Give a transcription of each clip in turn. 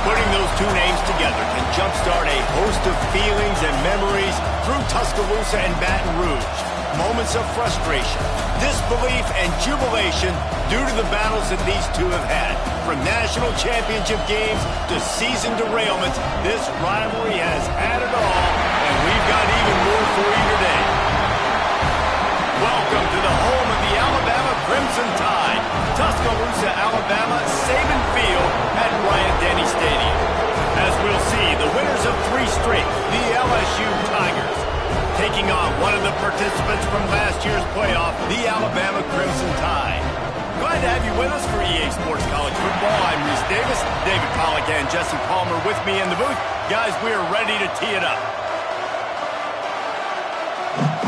Putting those two names together can jumpstart a host of feelings and memories through Tuscaloosa and Baton Rouge. Moments of frustration, disbelief, and jubilation due to the battles that these two have had. From national championship games to season derailments, this rivalry has had it all, and we've got even more for you today. Welcome to the home of the Alabama Crimson Tide, Tuscaloosa, Alabama, Saban Field at Bryant-Denny Stadium. As we'll see, the winners of 3 straight, the LSU Tigers, taking on one of the participants from last year's playoff, the Alabama Crimson Tide. Glad to have you with us for EA Sports College Football. I'm Reese Davis, David Pollack and Jesse Palmer with me in the booth. Guys, we are ready to tee it up.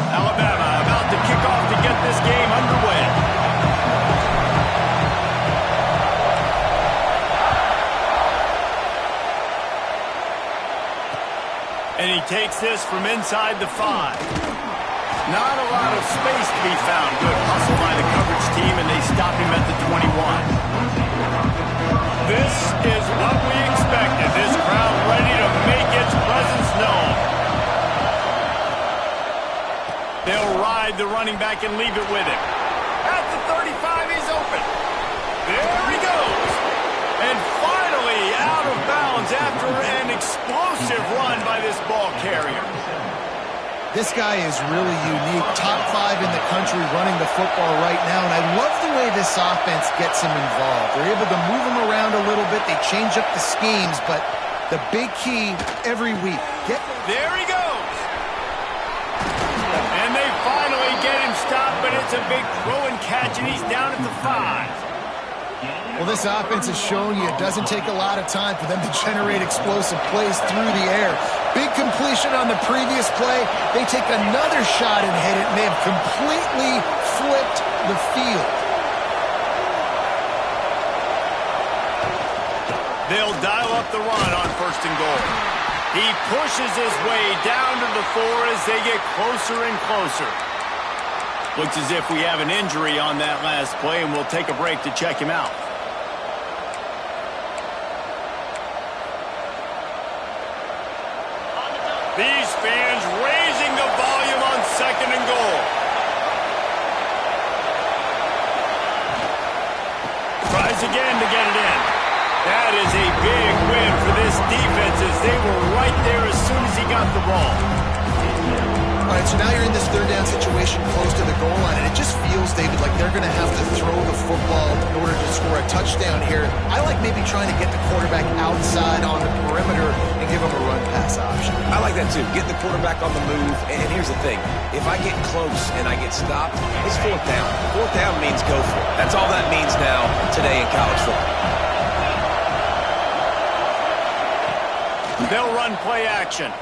Alabama about to kick off to get this game underway. And he takes this from inside the 5. Not a lot of space to be found. Good hustle by the coverage team, and they stop him at the 21. This is what we expected. This crowd ready to make its presence known. They'll ride the running back and leave it with him. At the 35, he's open. There he goes. And finally out of bounds after an explosive run by this ball carrier. This guy is really unique. Top 5 in the country running the football right now, and I love the way this offense gets him involved. They're able to move him around a little bit. They change up the schemes, but the big key every week. There he goes. And they finally get him stopped, but it's a big throw and catch, and he's down at the 5. Well, this offense has shown you it doesn't take a lot of time for them to generate explosive plays through the air. Big completion on the previous play. They take another shot and hit it, and they have completely flipped the field. They'll dial up the run on 1st and goal. He pushes his way down to the 4 as they get closer and closer. Looks as if we have an injury on that last play, and we'll take a break to check him out. These fans raising the volume on 2nd and goal. Tries again to get it in. That is a big win for this defense as they were right there as soon as he got the ball. All right, so now you're in this 3rd down situation close to the goal line, and it just feels, David, like they're going to have to throw the football in order to score a touchdown here. I like maybe trying to get the quarterback outside on the perimeter and give him a run-pass option. I like that, too. Get the quarterback on the move. And here's the thing. If I get close and I get stopped, it's 4th down. 4th down means go for it. That's all that means now today in college football. They'll run play action.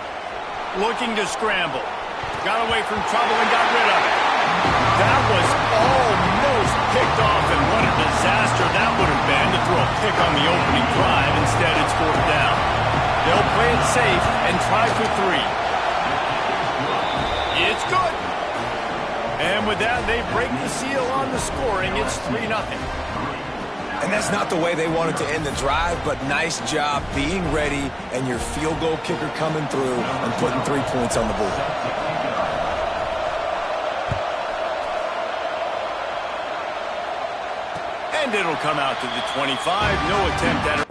Looking to scramble. Got away from trouble and got rid of it. That was almost picked off, and what a disaster that would have been to throw a pick on the opening drive. Instead, it's 4th down. They'll play it safe and try for 3. It's good. And with that, they break the seal on the scoring. It's 3-0. And that's not the way they wanted to end the drive, but nice job being ready and your field goal kicker coming through and putting 3 points on the board. And it'll come out to the 25. No attempt at it.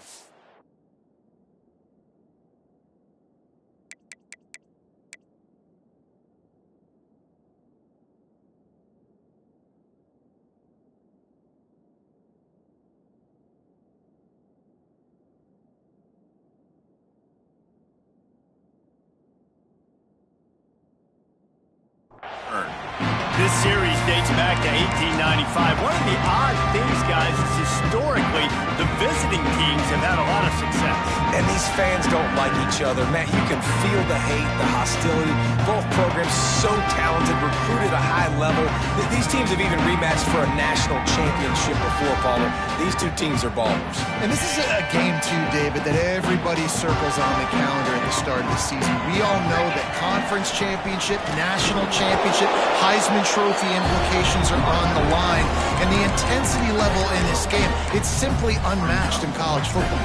This series dates back to 1895. One of the odd things, guys, is historically the visiting teams have had a lot of success. And these fans don't like each other. Matt, you can feel the hate, the hostility. Both programs so talented, recruited at a high level. These teams have even rematched for a national championship before, Palmer. These two teams are ballers. And this is a game, too, David, that everybody circles on the calendar at the start of the season. We all know that conference championship, national championship, Heisman Trophy implications are on the line. And the intensity level in this game, it's simply unmatched in college football.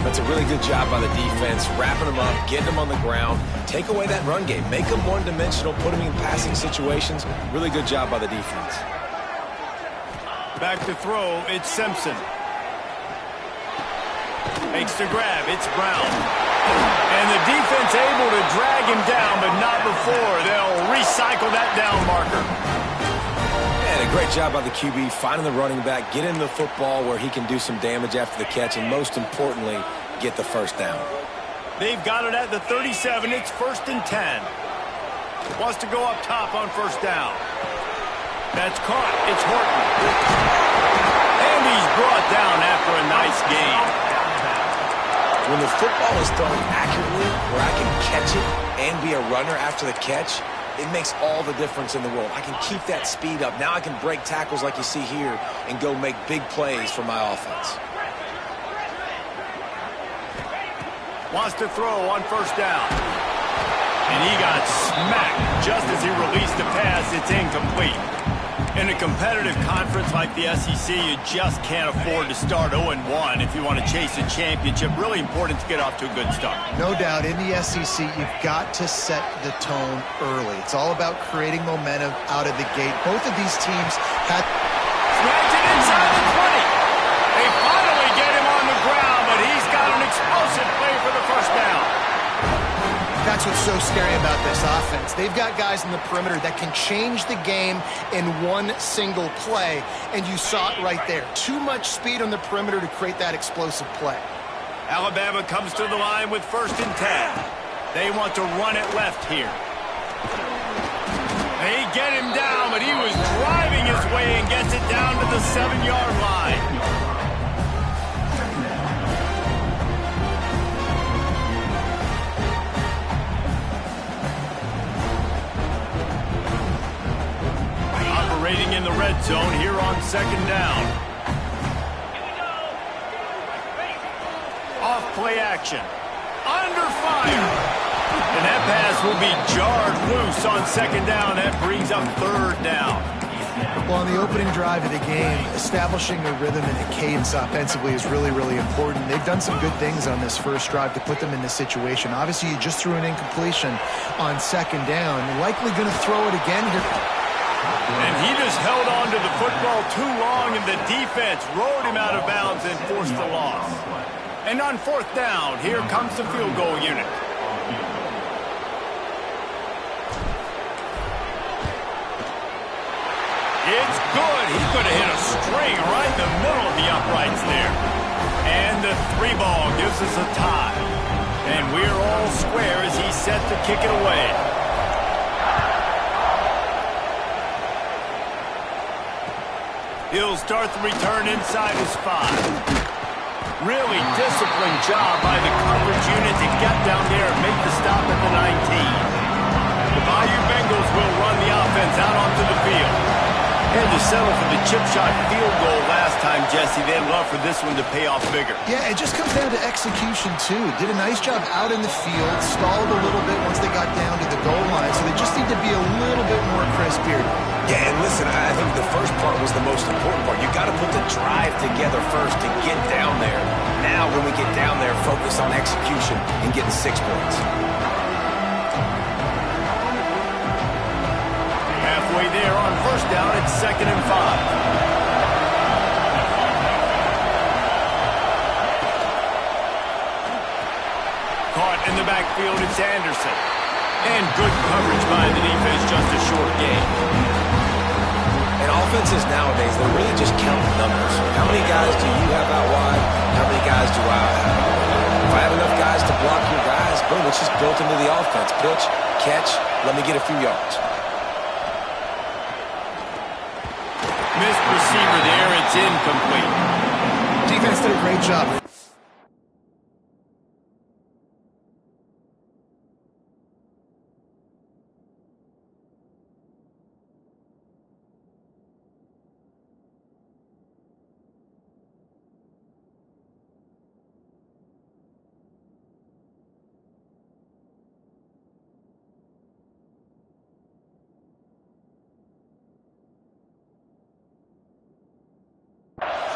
That's a really good job by the defense, wrapping them up, getting them on the ground, take away that run game, make them one-dimensional, put them in passing situations. Really good job by the defense. Back to throw, it's Simpson. Makes the grab, it's Brown. And the defense able to drag him down, but not before. They'll recycle that down marker. And a great job by the QB, finding the running back, get him the football where he can do some damage after the catch, and most importantly, get the first down. They've got it at the 37. It's 1st and 10. Wants to go up top on first down. That's caught. It's Horton. And he's brought down after a nice gain. When the football is thrown accurately, where I can catch it and be a runner after the catch, it makes all the difference in the world. I can keep that speed up. Now I can break tackles like you see here and go make big plays for my offense. Wants to throw on first down. And he got smacked just as he released the pass. It's incomplete. In a competitive conference like the SEC, you just can't afford to start 0-1 if you want to chase a championship. Really important to get off to a good start. No doubt, in the SEC, you've got to set the tone early. It's all about creating momentum out of the gate. Both of these teams had... Snags it inside the 20. They finally get him on the ground, but he's got an explosive play for the first down. That's what's so scary about this offense. They've got guys in the perimeter that can change the game in one single play, and you saw it right there. Too much speed on the perimeter to create that explosive play. Alabama comes to the line with 1st and 10. They want to run it left here. They get him down, but he was driving his way and gets it down to the 7-yard line. In the red zone here on 2nd down. Off play action. Under fire. And that pass will be jarred loose on 2nd down. That brings up 3rd down. Well, on the opening drive of the game, establishing a rhythm and a cadence offensively is really, really important. They've done some good things on this first drive to put them in this situation. Obviously, you just threw an incompletion on 2nd down. You're likely going to throw it again here. And he just held on to the football too long, and the defense rode him out of bounds and forced the loss. And on 4th down, here comes the field goal unit. It's good. He could have hit a string right in the middle of the uprights there. And the 3 ball gives us a tie. And we're all square as he's set to kick it away. He'll start the return inside his 5. Really disciplined job by the coverage unit to get down there and make the stop at the 19. The Bayou Bengals will run the offense out onto the field. Had to settle for the chip shot field goal last time, Jesse. They'd love for this one to pay off bigger. Yeah, it just comes down to execution, too. Did a nice job out in the field, stalled a little bit once they got down to the goal line, so they just need to be a little bit more crisp here. Yeah, and listen, I think the first part was the most important part. You got to put the drive together first to get down there. Now, when we get down there, focus on execution and getting 6 points. Halfway there on first down, it's 2nd and 5. Caught in the backfield, it's Anderson. And good coverage by the defense, just a short gain. And offenses nowadays, they're really just counting numbers. How many guys do you have out wide? How many guys do I have? If I have enough guys to block your guys, boom, it's just built into the offense. Pitch, catch, let me get a few yards. Missed receiver there, it's incomplete. Defense did a great job.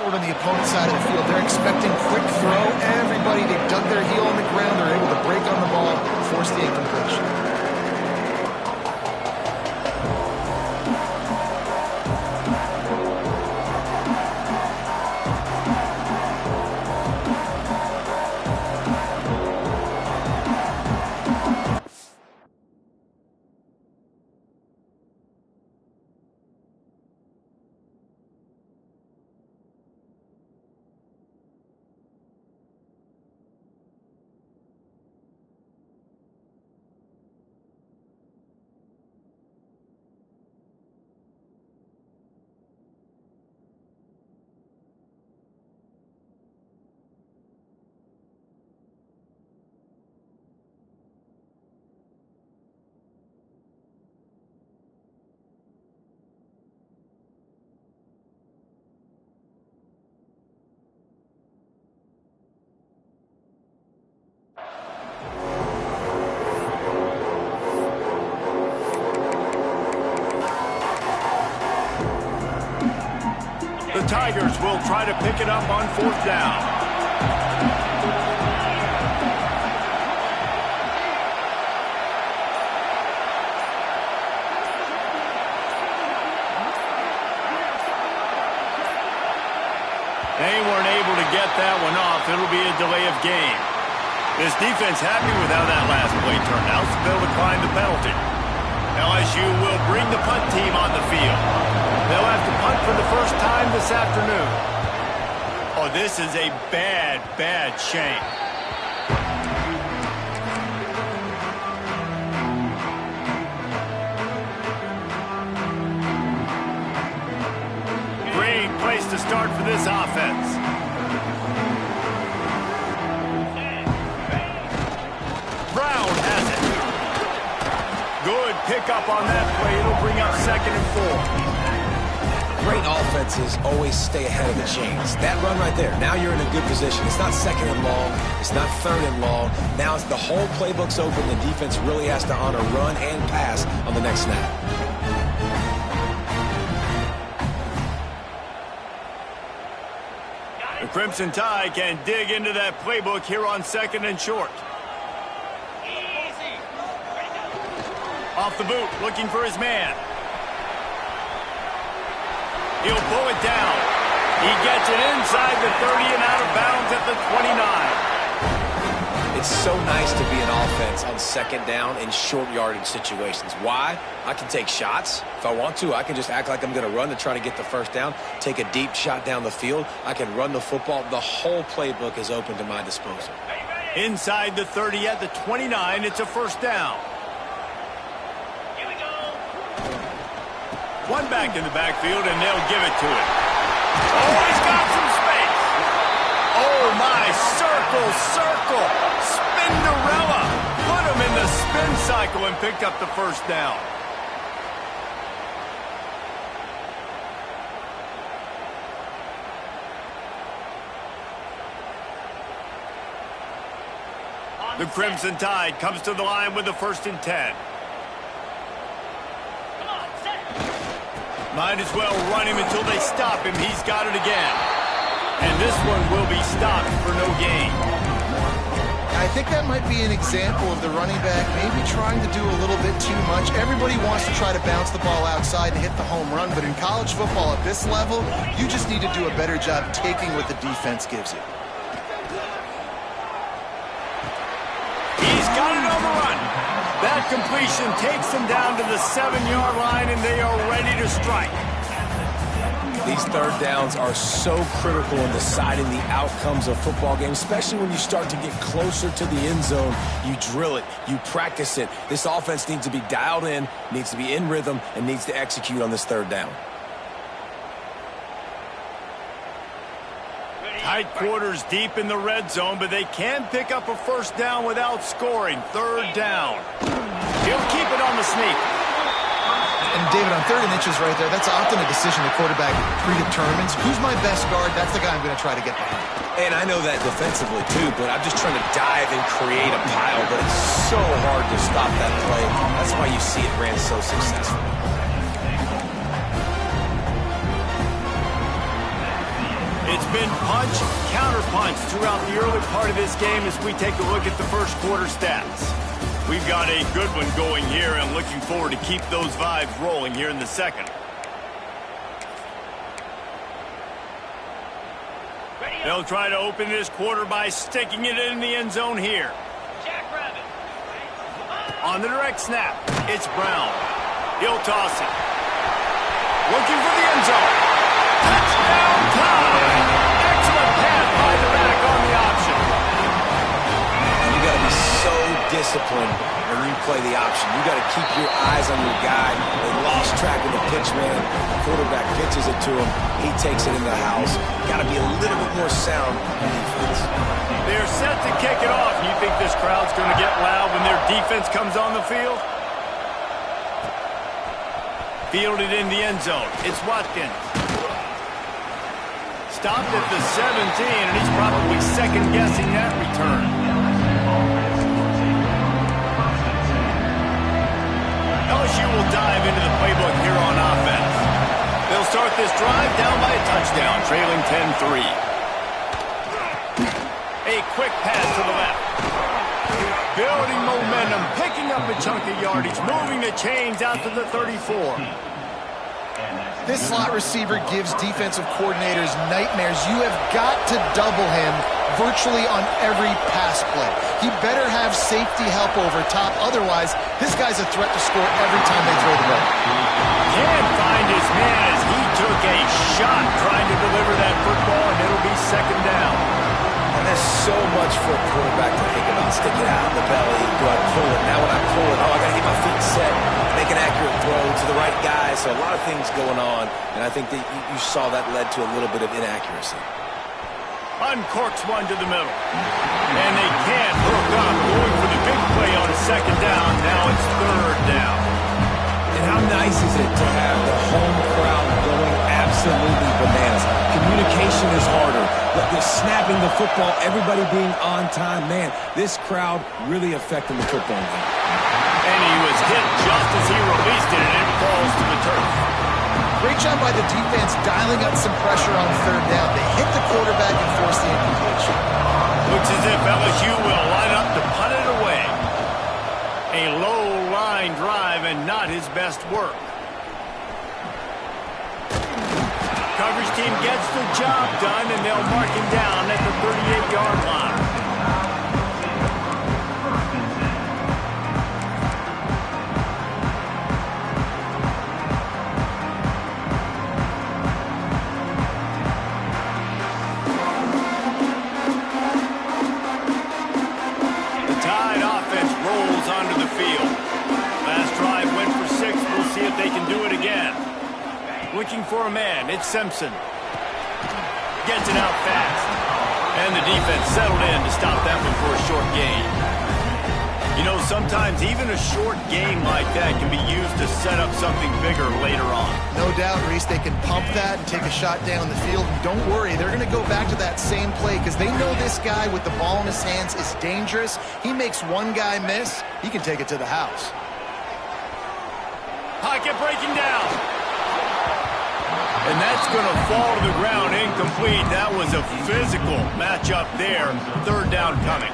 forward on the opponent's side of the field. They're expecting quick throw. Everybody, they dug their heel on the ground. They're able to break on the ball, force the incompletion. The Tigers will try to pick it up on 4th down. They weren't able to get that one off. It'll be a delay of game. This defense happy with how that last play turned out, so they'll decline the penalty. LSU will bring the punt team on the field. They'll have to punt for the first time this afternoon. Oh, this is a bad, bad shame. Great place to start for this offense. Brown has it. Good pickup on that play. It'll bring up 2nd and 4. Great offenses always stay ahead of the chains. That run right there, now you're in a good position. It's not 2nd and long. It's not 3rd and long. Now it's the whole playbook's open. The defense really has to honor run and pass on the next snap. The Crimson Tide can dig into that playbook here on 2nd and short. Off the boot, looking for his man. He'll pull it down. He gets it inside the 30 and out of bounds at the 29. It's so nice to be an offense on 2nd down in short yardage situations. Why? I can take shots. If I want to, I can just act like I'm going to run to try to get the 1st down, take a deep shot down the field. I can run the football. The whole playbook is open to my disposal. Inside the 30 at the 29, it's a 1st down. One back in the backfield, and they'll give it to him. Oh, he's got some space. Oh, my. Circle, circle. Spinderella. Put him in the spin cycle and picked up the 1st down. The Crimson Tide comes to the line with the 1st and 10. Might as well run him until they stop him. He's got it again. And this one will be stopped for no gain. I think that might be an example of the running back maybe trying to do a little bit too much. Everybody wants to try to bounce the ball outside and hit the home run, but in college football at this level, you just need to do a better job taking what the defense gives you. He's got it on the run. That completion takes them down to the 7-yard line, and they are ready to strike. These 3rd downs are so critical in deciding the outcomes of football games, especially when you start to get closer to the end zone. You drill it, you practice it. This offense needs to be dialed in, needs to be in rhythm, and needs to execute on this 3rd down. Tight quarters deep in the red zone, but they can pick up a 1st down without scoring. 3rd down. He'll keep it on the sneak. And David, on 3rd and inches right there, that's often a decision the quarterback predetermines. Who's my best guard? That's the guy I'm going to try to get behind. And I know that defensively too, but I'm just trying to dive and create a pile, but it's so hard to stop that play. That's why you see it ran so successfully. It's been punch, counter-punch throughout the early part of this game as we take a look at the first quarter stats. We've got a good one going here and looking forward to keep those vibes rolling here in the second. They'll try to open this quarter by sticking it in the end zone here. On the direct snap, it's Brown. He'll toss it. Looking for the end zone. Touchdown time! Excellent pass by the back on the option. You got to be so disciplined when you play the option. You got to keep your eyes on your guy. They lost track of the pitch man. The quarterback pitches it to him. He takes it in the house. Got to be a little bit more sound on defense. They're set to kick it off. You think this crowd's going to get loud when their defense comes on the field? Fielded in the end zone. It's Watkins. Stopped at the 17, and he's probably second-guessing that return. LSU will dive into the playbook here on offense. They'll start this drive down by a touchdown, trailing 10-3. A quick pass to the left. Building momentum, picking up a chunk of yardage, moving the chains out to the 34. This slot receiver gives defensive coordinators nightmares. You have got to double him virtually on every pass play. He better have safety help over top. Otherwise, this guy's a threat to score every time they throw the ball. Can't find his man as he took a shot trying to deliver that football, and it'll be second down. And there's so much for a quarterback to think about. Stick it out in the belly. Do I pull it? Now when I pull it, I got to get my feet set. Make an accurate throw to the right guy. So a lot of things going on. And I think that you saw that led to a little bit of inaccuracy. Uncorks one to the middle. And they can't hook up. Going for the big play on second down. Now it's third down. And how nice is it to have the home crowd going absolutely bananas? Communication is harder. They're snapping the football, everybody being on time. Man, this crowd really affecting the football game. And he was hit just as he released it, and it falls to the turf. Great job by the defense dialing up some pressure on third down. They hit the quarterback and force the incompletion. Looks as if LSU will line up to punt it away. A low line drive and not his best work. Coverage team gets the job done, and they'll mark him down at the 38-yard line. The Tide offense rolls onto the field. Last drive went for 6. We'll see if they can do it again. Looking for a man, it's Simpson. Gets it out fast. And the defense settled in to stop that one for a short gain. You know, sometimes even a short gain like that can be used to set up something bigger later on. No doubt, Reese, they can pump that and take a shot down the field. And don't worry, they're going to go back to that same play because they know this guy with the ball in his hands is dangerous. He makes one guy miss, he can take it to the house. Pocket breaking down. And that's going to fall to the ground incomplete. That was a physical matchup there. Third down coming.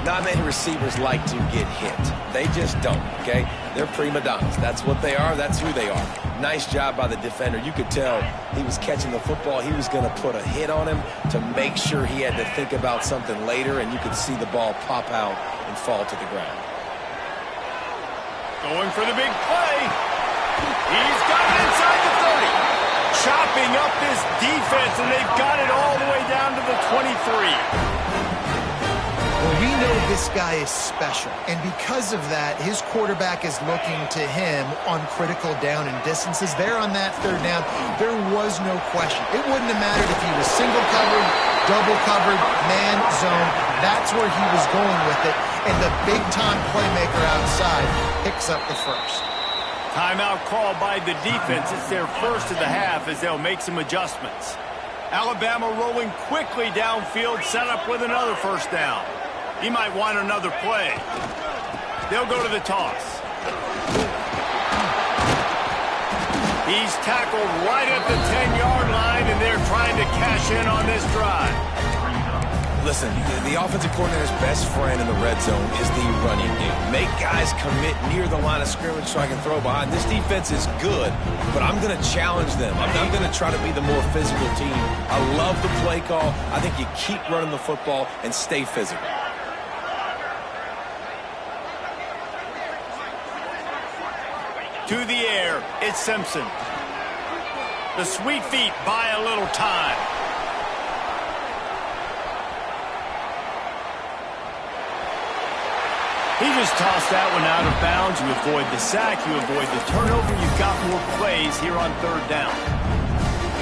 Not many receivers like to get hit. They just don't, okay? They're prima donnas. That's what they are. That's who they are. Nice job by the defender. You could tell he was catching the football. He was going to put a hit on him to make sure he had to think about something later, and you could see the ball pop out and fall to the ground. Going for the big play. He's got it inside the 30. Chopping up this defense, and they've got it all the way down to the 23. Well, we know this guy is special, and because of that, his quarterback is looking to him on critical down and distances. There on that third down, there was no question. It wouldn't have mattered if he was single covered, double covered, man, zone. That's where he was going with it, and the big-time playmaker outside picks up the first. Timeout call by the defense. It's their first of the half as they'll make some adjustments. Alabama rolling quickly downfield, set up with another first down. He might want another play. They'll go to the toss. He's tackled right at the 10-yard line, and they're trying to cash possession on this drive. Listen, the offensive coordinator's best friend in the red zone is the running game. Make guys commit near the line of scrimmage so I can throw behind. This defense is good, but I'm going to challenge them. I'm going to try to be the more physical team. I love the play call. I think you keep running the football and stay physical. To the air, it's Simpson. The sweet feet buy a little time. He just tossed that one out of bounds. You avoid the sack, you avoid the turnover. You've got more plays here on third down.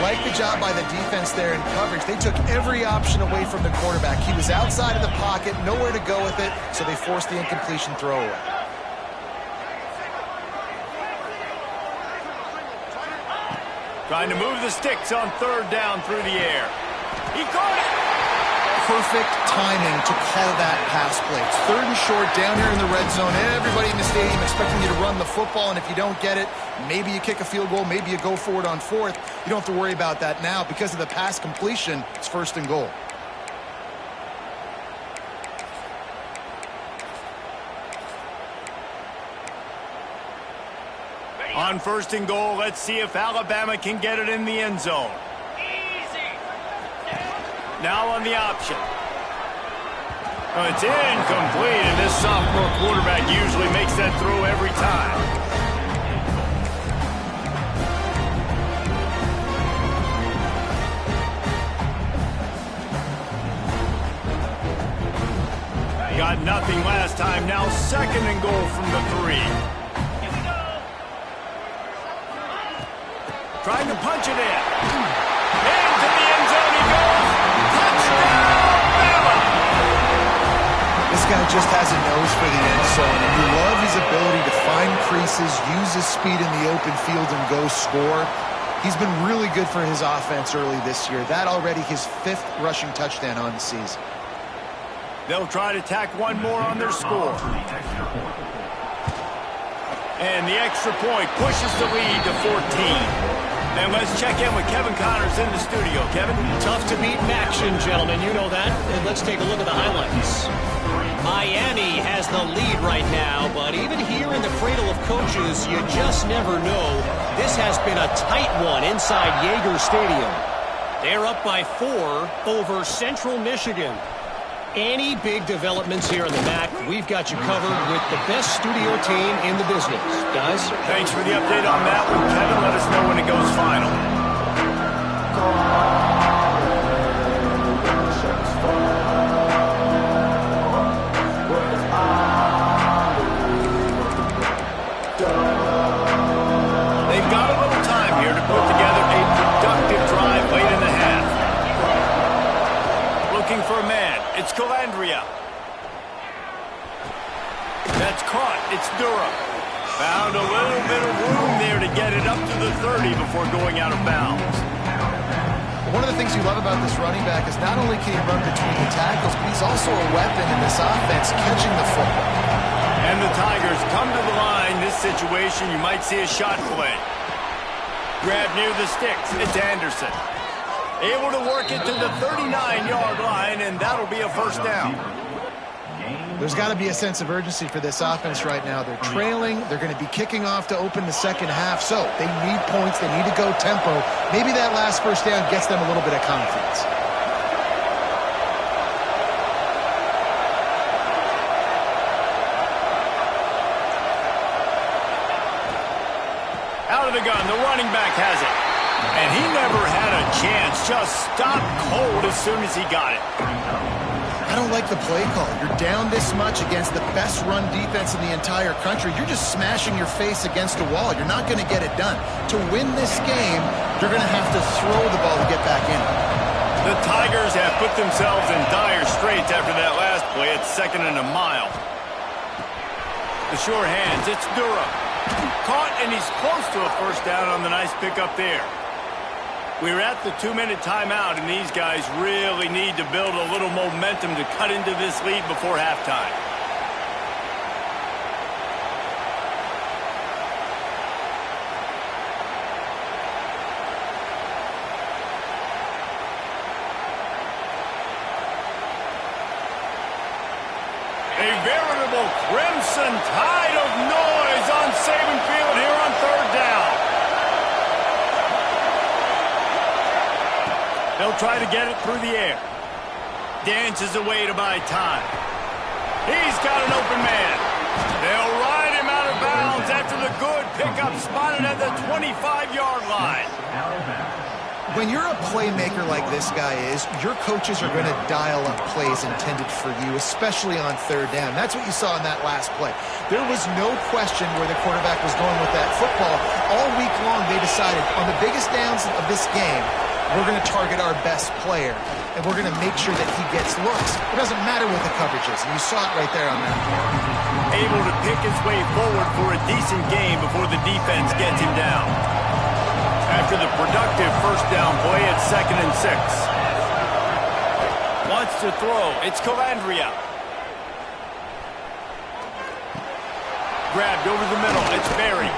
Like the job by the defense there in coverage. They took every option away from the quarterback. He was outside of the pocket, nowhere to go with it, so they forced the incompletion throwaway. Trying to move the sticks on third down through the air. He caught it! Perfect timing to call that pass play. It's third and short down here in the red zone. Everybody in the stadium expecting you to run the football, and if you don't get it, maybe you kick a field goal, maybe you go for it on fourth. You don't have to worry about that now. Because of the pass completion, it's first and goal. On first and goal, let's see if Alabama can get it in the end zone. Now on the option. It's incomplete, and this sophomore quarterback usually makes that throw every time. Got nothing last time. Now second and goal from the 3. Trying to punch it in. Into the end zone he goes. Touchdown, Bama! This guy just has a nose for the end zone, and you love his ability to find creases, use his speed in the open field, and go score. He's been really good for his offense early this year. That already his 5th rushing touchdown on the season. They'll try to tack one more on their score. And the extra point pushes the lead to 14. And let's check in with Kevin Connors in the studio. Kevin? Tough to beat in action, gentlemen. You know that. And let's take a look at the highlights. Miami has the lead right now, but even here in the cradle of coaches, you just never know. This has been a tight one inside Yager Stadium. They're up by 4 over Central Michigan. Any big developments here on the MAC, we've got you covered with the best studio team in the business. Guys? Thanks for the update on that one, Kevin. Let us know when it goes final. They've got a little time here to put together a productive drive late in the half. Looking for a man. It's Calandria. That's caught. It's Durham. Found a little bit of room there to get it up to the 30 before going out of bounds. One of the things you love about this running back is not only can he run between the tackles, but he's also a weapon in this offense catching the football. And the Tigers come to the line. This situation, you might see a shot play. Grab near the sticks. It's Anderson. Able to work it to the 39-yard line, and that'll be a first down. There's got to be a sense of urgency for this offense right now. They're trailing. They're going to be kicking off to open the second half, so they need points. They need to go tempo. Maybe that last first down gets them a little bit of confidence. Out of the gun, the running back has it. And he never had a chance. Just stopped cold as soon as he got it. I don't like the play call. You're down this much against the best run defense in the entire country. You're just smashing your face against a wall. You're not going to get it done. To win this game, you're going to have to throw the ball to get back in. The Tigers have put themselves in dire straits after that last play. It's second and a mile. The sure hands. It's Durham. Caught, and he's close to a first down on the nice pickup there. We're at the 2-minute timeout, and these guys really need to build a little momentum to cut into this lead before halftime. A veritable crimson tide of noise on Saban Field here on third down. They'll try to get it through the air. Dances away to buy time. He's got an open man. They'll ride him out of bounds after the good pickup spotted at the 25-yard line. When you're a playmaker like this guy is, your coaches are going to dial up plays intended for you, especially on third down. That's what you saw in that last play. There was no question where the quarterback was going with that football. All week long, they decided on the biggest downs of this game, we're going to target our best player, and we're going to make sure that he gets looks. It doesn't matter what the coverage is, and you saw it right there on that play. Able to pick his way forward for a decent game before the defense gets him down. After the productive first down play at 2nd and 6. Wants to throw. It's Calandria. Grabbed over the middle. It's Berry.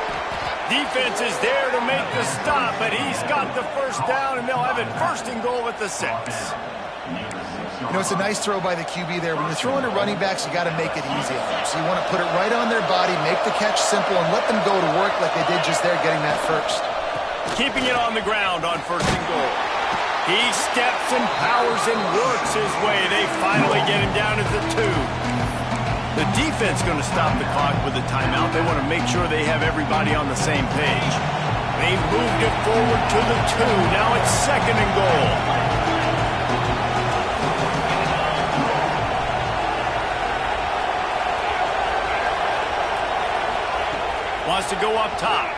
Defense is there to make the stop, but he's got the first down, and they'll have it 1st and goal at the 6. You know, it's a nice throw by the QB there. When you're throwing to running backs, you got to make it easy on them. So you want to put it right on their body, make the catch simple, and let them go to work like they did just there, getting that first. Keeping it on the ground on 1st and goal. He steps and powers and works his way. They finally get him down at the 2. The defense going to stop the clock with a timeout. They want to make sure they have everybody on the same page. They moved it forward to the 2. Now it's 2nd and goal. Wants to go up top.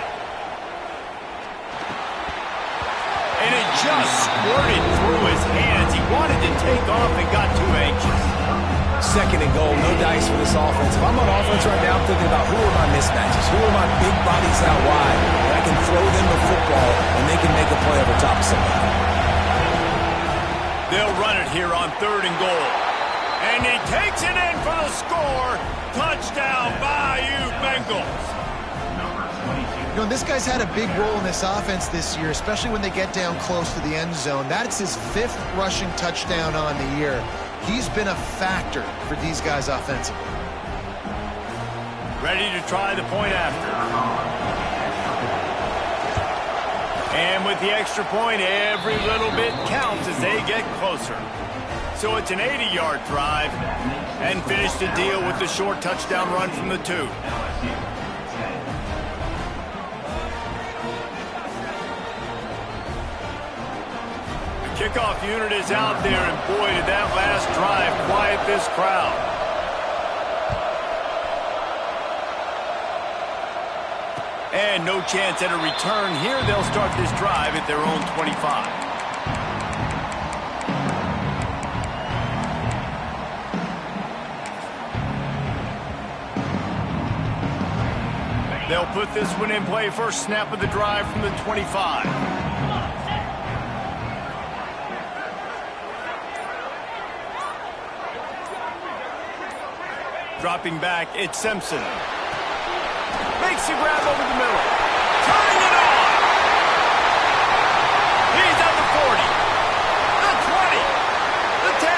And it just squirted through his hands. He wanted to take off and got too anxious. 2nd and goal, no dice for this offense. If I'm on offense right now, I'm thinking about who are my mismatches, who are my big bodies out wide, and I can throw them the football, and they can make a play over top of somebody. They'll run it here on 3rd and goal. And he takes it in for the score. Touchdown, Bayou Bengals. You know, this guy's had a big role in this offense this year, especially when they get down close to the end zone. That's his 5th rushing touchdown on the year. He's been a factor for these guys offensively. Ready to try the point after. And with the extra point, every little bit counts as they get closer. So it's an 80-yard drive and finish the deal with the short touchdown run from the 2. Kickoff unit is out there, and boy, did that last drive quiet this crowd. And no chance at a return here. They'll start this drive at their own 25. They'll put this one in play. First snap of the drive from the 25. Dropping back, it's Simpson. Makes a grab over the middle. Turning it on. He's at the 40. The 20. The 10.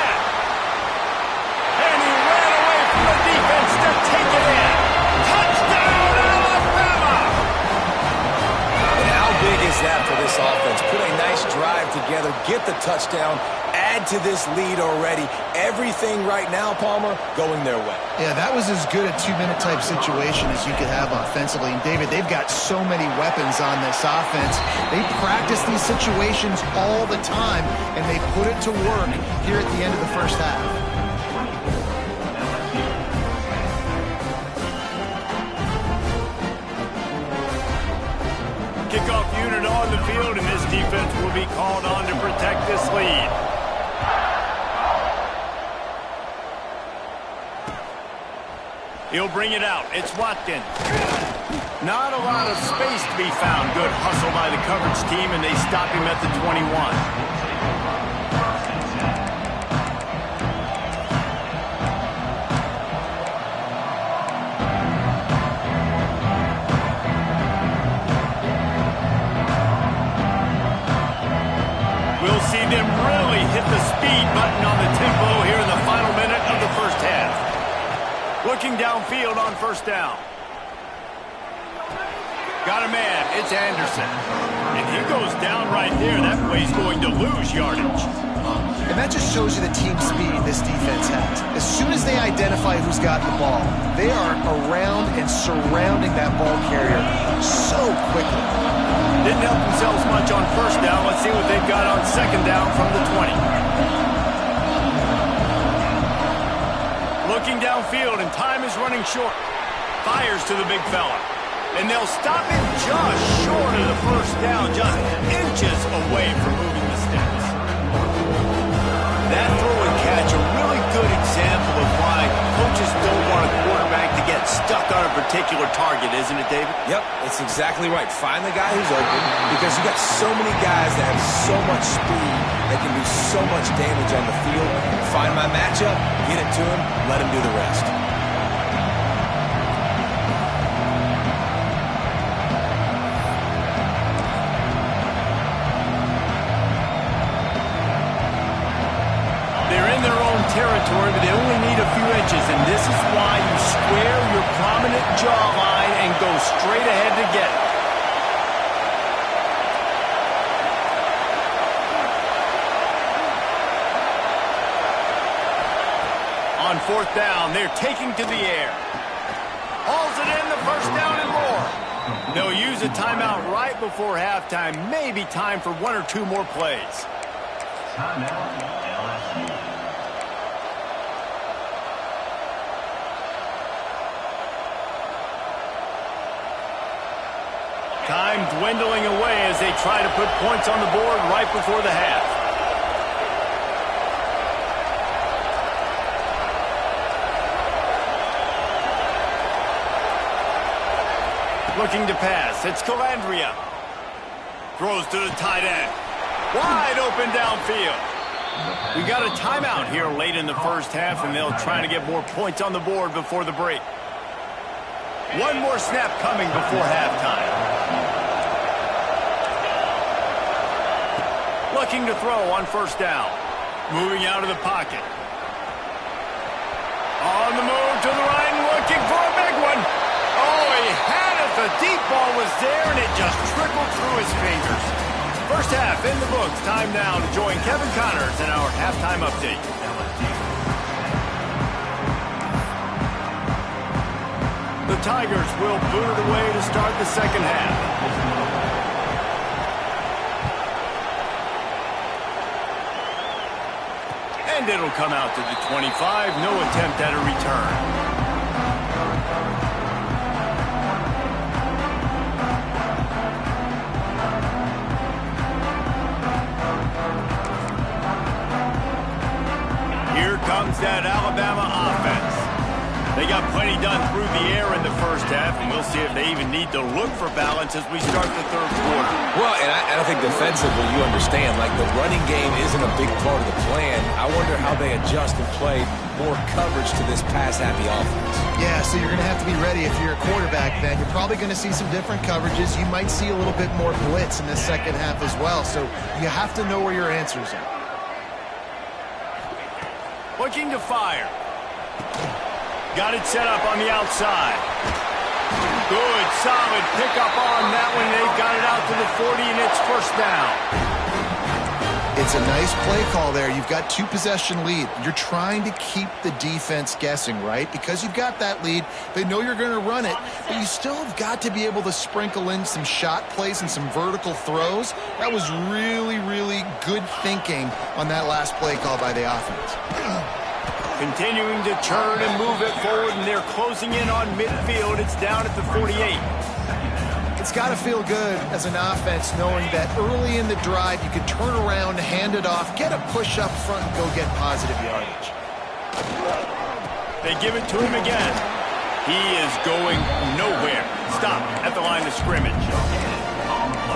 And he ran away from the defense to take it in. Touchdown, Alabama! And how big is that for this offense? Put a nice drive together, get the touchdown, add to this lead already. Everything right now, Palmer, going their way. Yeah, that was as good a 2-minute type situation as you could have offensively. And, David, they've got so many weapons on this offense. They practice these situations all the time, and they put it to work here at the end of the first half. Kickoff unit on the field, and this defense will be called on to protect this lead. He'll bring it out. It's Watkins. Not a lot of space to be found. Good hustle by the coverage team, and they stop him at the 21. We'll see them really hit the speed button on the tempo here in the final minute of the first half. Looking downfield on first down. Got a man. It's Anderson. And he goes down right there. That way he's going to lose yardage. And that just shows you the team speed this defense has. As soon as they identify who's got the ball, they are around and surrounding that ball carrier so quickly. Didn't help themselves much on first down. Let's see what they've got on second down from the 20. Looking downfield, and time is running short. Fires to the big fella. And they'll stop him just short of the first down, just inches away from moving the sticks. That throw and catch, a really good example of why coaches don't want a quarterback to get stuck on a particular target, isn't it, David? Yep, it's exactly right. Find the guy who's open, because you got so many guys that have so much speed that can do so much damage on the field. Find my matchup, get it to him, let him do the rest. Territory, but they only need a few inches, and this is why you square your prominent jawline and go straight ahead to get it. On fourth down, they're taking to the air. Hauls it in, the first down and more. They'll use a timeout right before halftime. Maybe time for one or two more plays. Timeout, LSU. Time dwindling away as they try to put points on the board right before the half. Looking to pass. It's Calandria. Throws to the tight end. Wide open downfield. We got a timeout here late in the first half, and they'll try to get more points on the board before the break. One more snap coming before halftime. Looking to throw on first down. Moving out of the pocket. On the move to the right and looking for a big one. Oh, he had it. The deep ball was there, and it just trickled through his fingers. First half in the books. Time now to join Kevin Connors in our halftime update. The Tigers will boot it away to start the second half. And it'll come out to the 25. No attempt at a return. Here comes that Alabama offense. They got plenty done through the air in the first half, and we'll see if they even need to look for balance as we start the third quarter. Well, and I think defensively, you understand, like the running game isn't a big part of the plan. I wonder how they adjust and play more coverage to this pass-happy offense. Yeah, so you're going to have to be ready if you're a quarterback then. You're probably going to see some different coverages. You might see a little bit more blitz in the second half as well, so you have to know where your answers are. Looking to fire. Got it set up on the outside. Good, solid pickup on that one. They've got it out to the 40, and it's first down. It's a nice play call there. You've got two-possession lead. You're trying to keep the defense guessing, right? Because you've got that lead. They know you're going to run it, but you still have got to be able to sprinkle in some shot plays and some vertical throws. That was really, really good thinking on that last play call by the offense. Continuing to turn and move it forward, and they're closing in on midfield. It's down at the 48. It's got to feel good as an offense knowing that early in the drive you can turn around, hand it off, get a push up front, and go get positive yardage. They give it to him again. He is going nowhere. Stop at the line of scrimmage.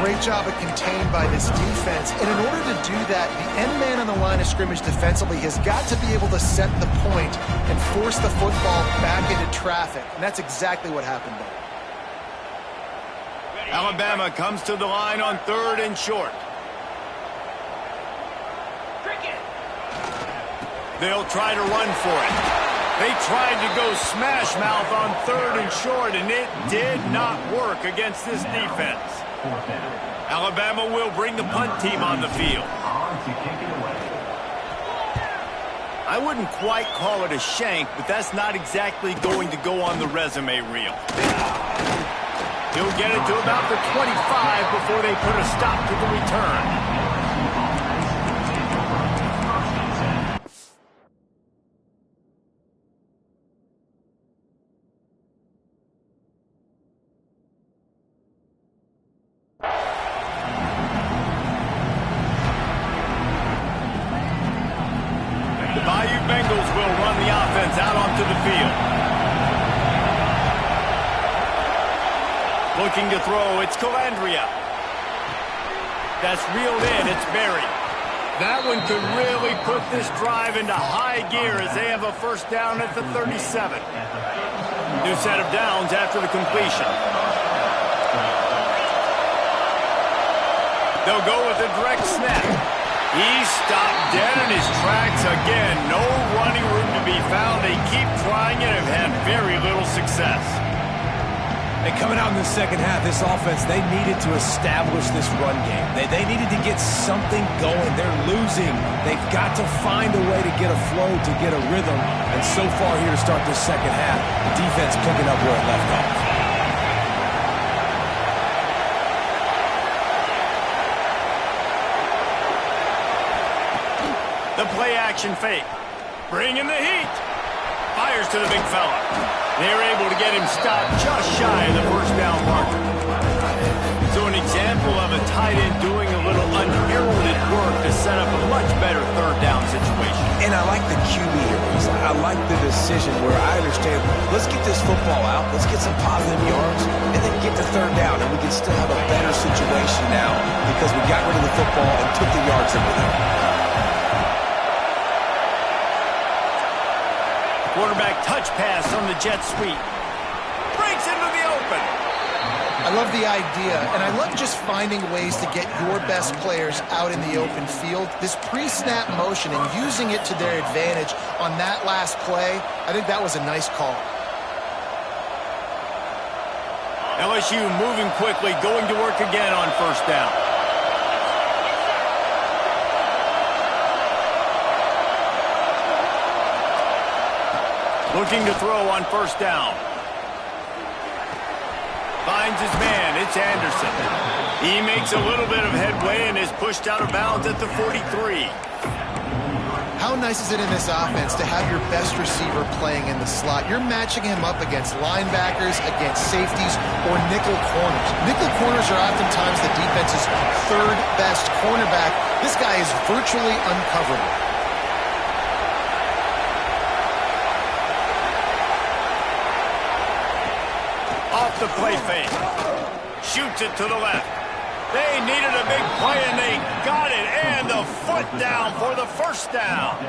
Great job of contained by this defense. And in order to do that, the end man on the line of scrimmage defensively has got to be able to set the point and force the football back into traffic. And that's exactly what happened there. Alabama comes to the line on third and short. They'll try to run for it. They tried to go smash mouth on 3rd and short, and it did not work against this defense. Alabama will bring the punt team on the field. I wouldn't quite call it a shank, but that's not exactly going to go on the resume reel. He'll get it to about the 25 before they put a stop to the return. Bengals will run the offense out onto the field. Looking to throw, it's Calandria. That's reeled in, it's buried. That one could really put this drive into high gear as they have a first down at the 37. New set of downs after the completion. They'll go with a direct snap. He's stopped dead in his tracks again. No running room to be found. They keep trying it and have had very little success. And coming out in the second half, this offense, they needed to establish this run game. They needed to get something going. They're losing. They've got to find a way to get a flow, to get a rhythm. And so far here to start this second half, the defense picking up where it left off. The play-action fake. Bringing the heat. Fires to the big fella. They're able to get him stopped just shy of the first down marker. So an example of a tight end doing a little unheralded work to set up a much better third down situation. And I like the QB here. I like the decision where I understand, let's get this football out, let's get some positive yards, and then get to third down, and we can still have a better situation now because we got rid of the football and took the yards that were there. Quarterback touch pass on the jet sweep. Breaks into the open. I love the idea, and I love just finding ways to get your best players out in the open field. This pre-snap motion and using it to their advantage on that last play, I think that was a nice call. LSU moving quickly, going to work again on first down. Looking to throw on first down. Finds his man. It's Anderson. He makes a little bit of headway and is pushed out of bounds at the 43. How nice is it in this offense to have your best receiver playing in the slot? You're matching him up against linebackers, against safeties, or nickel corners. Nickel corners are oftentimes the defense's third best cornerback. This guy is virtually uncoverable. Off the play fake. Shoots it to the left. They needed a big play, and they got it. And the foot down for the first down.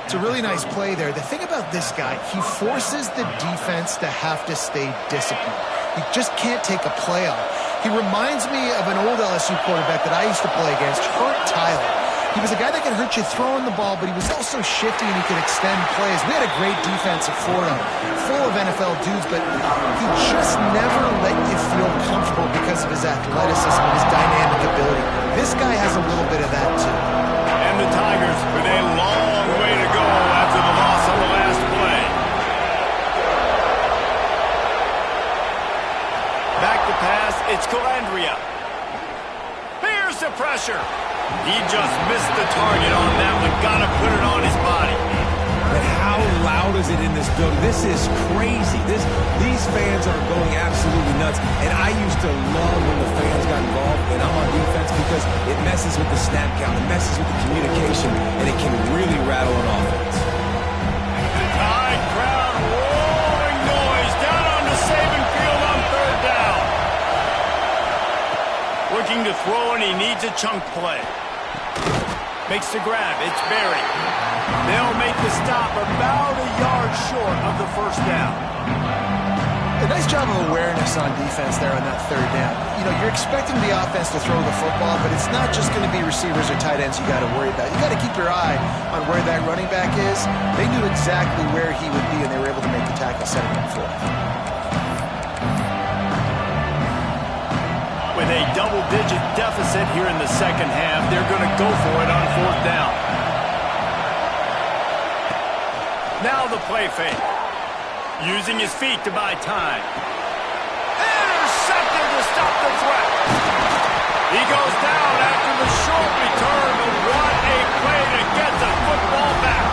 It's a really nice play there. The thing about this guy, he forces the defense to have to stay disciplined. He just can't take a play off. He reminds me of an old LSU quarterback that I used to play against, Hurt Tyler. He was a guy that could hurt you throwing the ball, but he was also shifty and he could extend plays. We had a great defense at Florida, full of NFL dudes, but he just never let you feel comfortable because of his athleticism and his dynamic ability. This guy has a little bit of that too. And the Tigers with a long way to go after the loss on the last play. Back to pass, it's Calandria. Here's the pressure. He just missed the target on that one. Gotta put it on his body. But how loud is it in this building? This is crazy. These fans are going absolutely nuts. And I used to love when the fans got involved when I'm on defense because it messes with the snap count, it messes with the communication, and it can really rattle an offense. High crowd, roaring noise down on the Saban field on third down. Looking to throw, and he needs a chunk play. Makes the grab. It's buried. They'll make the stop about a yard short of the first down. A nice job of awareness on defense there on that third down. You know, you're expecting the offense to throw the football, but it's not just going to be receivers or tight ends you got to worry about. You got to keep your eye on where that running back is, they knew exactly where he would be, and they were able to make the tackle setting him for it. With a double-digit deficit here in the second half, they're going to go for it on fourth down. Now the play fake. Using his feet to buy time. Intercepted to stop the threat. He goes down after the short return, but what a play to get the football back.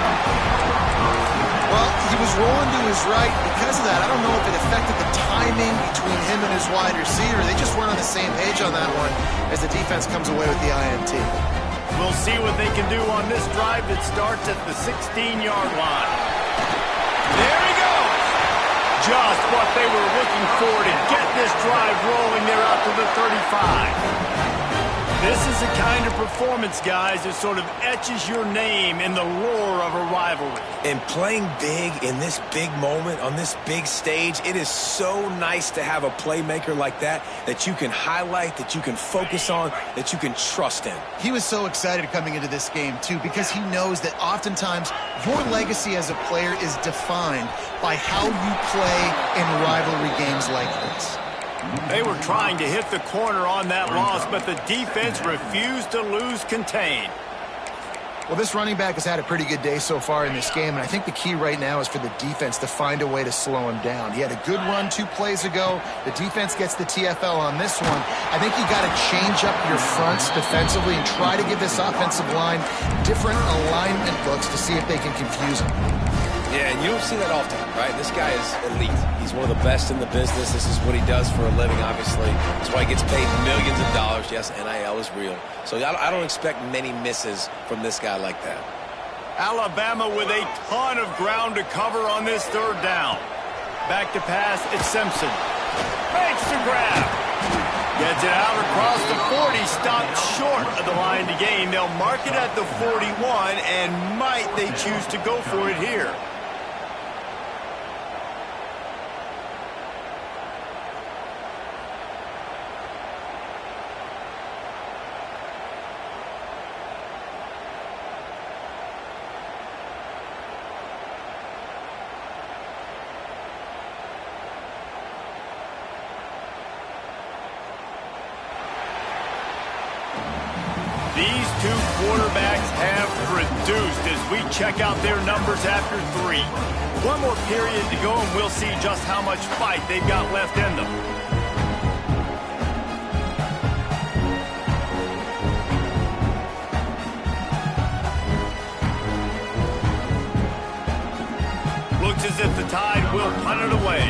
Well, he was rolling to his right. Because of that, I don't know if it affected the timing between him and his wide receiver. They just weren't on the same page on that one as the defense comes away with the INT. We'll see what they can do on this drive that starts at the 16-yard line. There he goes. Just what they were looking for to get this drive rolling there out to the 35. This is the kind of performance, guys, that sort of etches your name in the roar of a rivalry. And playing big in this big moment, on this big stage, it is so nice to have a playmaker like that you can highlight, that you can focus on, that you can trust in. He was so excited coming into this game, too, because he knows that oftentimes your legacy as a player is defined by how you play in rivalry games like this. They were trying to hit the corner on that loss, but the defense refused to lose contain. Well, this running back has had a pretty good day so far in this game, and I think the key right now is for the defense to find a way to slow him down. He had a good run 2 plays ago. The defense gets the TFL on this one. I think you got to change up your fronts defensively and try to give this offensive line different alignment looks to see if they can confuse him. Yeah, and you don't see that often, right? This guy is elite. He's one of the best in the business. This is what he does for a living, obviously. That's why he gets paid millions of dollars. Yes, NIL is real. So I don't expect many misses from this guy like that. Alabama with a ton of ground to cover on this third down. Back to pass, it's Simpson. Makes the grab. Gets it out across the 40, stopped short of the line to gain. They'll mark it at the 41, and might they choose to go for it here? These two quarterbacks have produced as we check out their numbers after 3. One more period to go, and we'll see just how much fight they've got left in them. Looks as if the Tide will punt it away.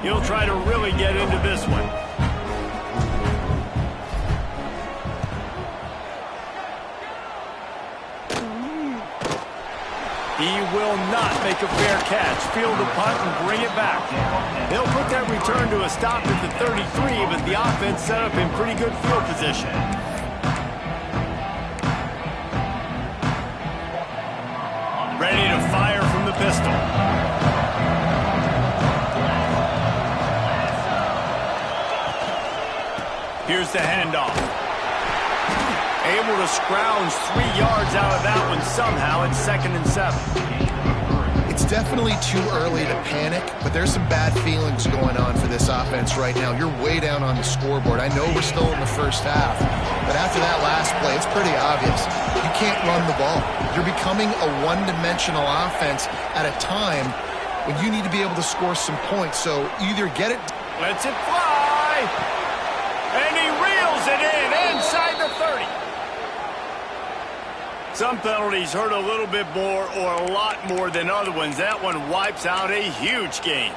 He'll try to really get into this one. He will not make a fair catch. Field the punt and bring it back. They'll put that return to a stop at the 33, but the offense set up in pretty good field position. Ready to fire from the pistol. Here's the handoff. Able to scrounge 3 yards out of that one somehow. It's 2nd and 7. It's definitely too early to panic, but there's some bad feelings going on for this offense right now. You're way down on the scoreboard. I know we're still in the first half, but after that last play, it's pretty obvious. You can't run the ball. You're becoming a one-dimensional offense at a time when you need to be able to score some points. So either get it... Lets it fly! And he reels it in inside the 30. Some penalties hurt a little bit more or a lot more than other ones. That one wipes out a huge game.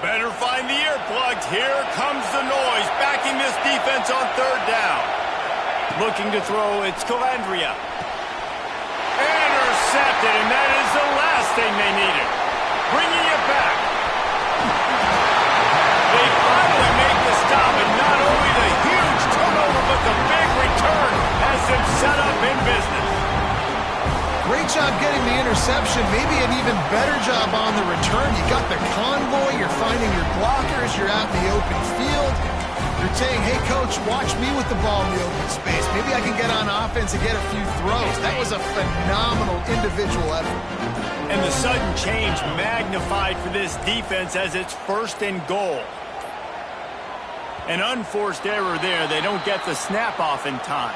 Better find the earplugs. Here comes the noise, backing this defense on 3rd down. Looking to throw, it's Calandria. Intercepted, and that is the last thing they needed. Bringing it back. They finally make the stop, and not only the huge turnover, but the big return has them set up in business. Great job getting the interception. Maybe an even better job on the return. You got the convoy. You're finding your blockers. You're out in the open field. You're saying, hey, coach, watch me with the ball in the open space. Maybe I can get on offense and get a few throws. That was a phenomenal individual effort. And the sudden change magnified for this defense as it's 1st and goal. An unforced error there. They don't get the snap off in time.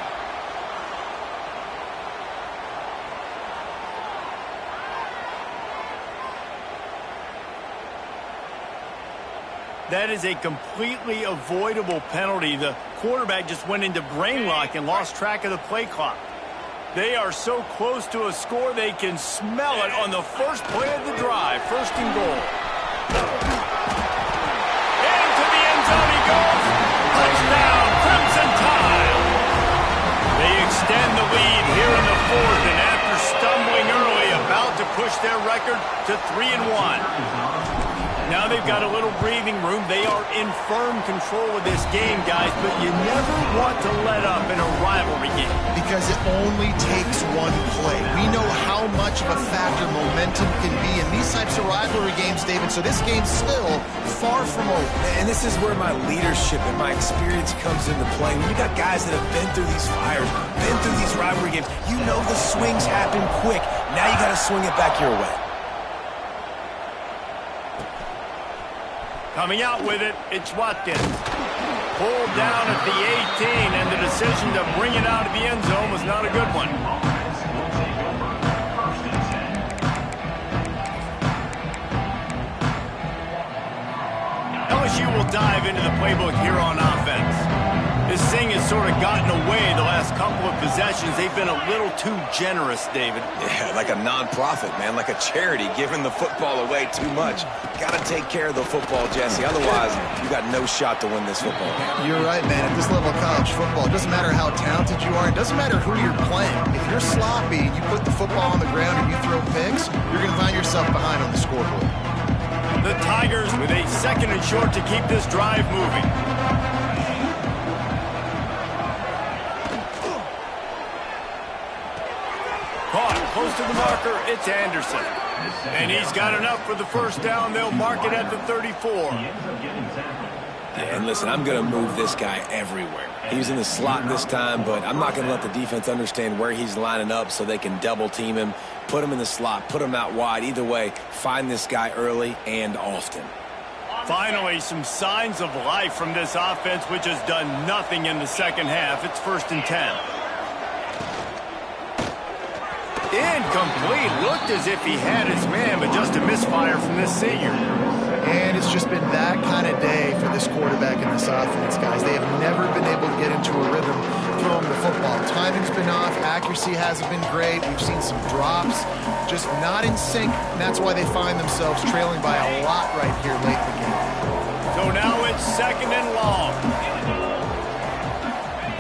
That is a completely avoidable penalty. The quarterback just went into brain lock and lost track of the play clock. They are so close to a score, they can smell it on the first play of the drive. 1st and goal. Into the end zone he goes. Touchdown, Crimson Tide. They extend the lead here in the 4th, and after stumbling early, about to push their record to 3-1. Now they've got a little breathing room. They are in firm control of this game, guys, but you never want to let up in a rivalry game. Because it only takes one play. We know how much of a factor momentum can be in these types of rivalry games, David, so this game's still far from over. And this is where my leadership and my experience comes into play. When you got guys that have been through these fires, been through these rivalry games, you know the swings happen quick. Now you got to swing it back your way. Coming out with it, it's Watkins. Pulled down at the 18, and the decision to bring it out of the end zone was not a good one. LSU will dive into the playbook here on offense. This thing has sort of gotten away the last couple of possessions. They've been a little too generous, David. Yeah, like a non-profit, man, like a charity, giving the football away too much. Got to take care of the football, Jesse. Otherwise, you got no shot to win this football game. You're right, man. At this level of college football, it doesn't matter how talented you are. It doesn't matter who you're playing. If you're sloppy and you put the football on the ground and you throw picks, you're going to find yourself behind on the scoreboard. The Tigers with a 2nd and short to keep this drive moving. Caught close to the marker, it's Anderson. And he's got enough for the 1st down. They'll mark it at the 34. Yeah, and listen, I'm going to move this guy everywhere. He's in the slot this time, but I'm not going to let the defense understand where he's lining up so they can double team him, put him in the slot, put him out wide. Either way, find this guy early and often. Finally, some signs of life from this offense, which has done nothing in the 2nd half. It's 1st and 10. Incomplete. Looked as if he had his man, but just a misfire from this senior. And it's just been that kind of day for this quarterback and this offense, guys. They have never been able to get into a rhythm throwing the football. Timing's been off. Accuracy hasn't been great. We've seen some drops. Just not in sync, and that's why they find themselves trailing by a lot right here late in the game. So now it's 2nd and long.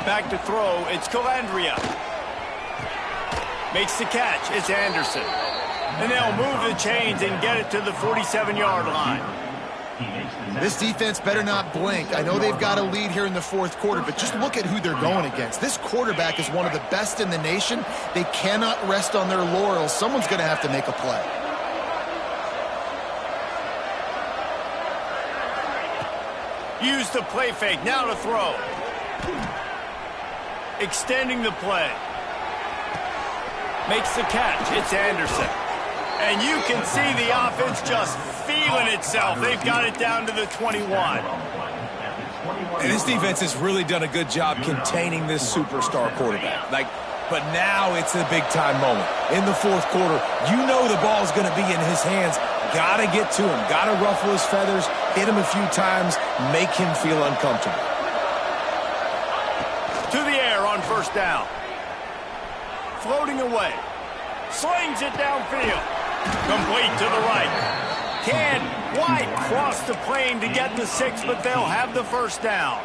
Back to throw. It's Calandria. Makes the catch. It's Anderson. And they'll move the chains and get it to the 47-yard line. This defense better not blink. I know they've got a lead here in the 4th quarter, but just look at who they're going against. This quarterback is one of the best in the nation. They cannot rest on their laurels. Someone's going to have to make a play. Use the play fake. Now to throw. Extending the play. Makes the catch. It's Anderson. And you can see the offense just feeling itself. They've got it down to the 21. And this defense has really done a good job containing this superstar quarterback. But now it's a big-time moment. In the 4th quarter, you know the ball's going to be in his hands. Got to get to him. Got to ruffle his feathers, hit him a few times, make him feel uncomfortable. To the air on 1st down. Floating away. Slings it downfield. Complete to the right. Can White cross the plane to get the 6, but they'll have the 1st down.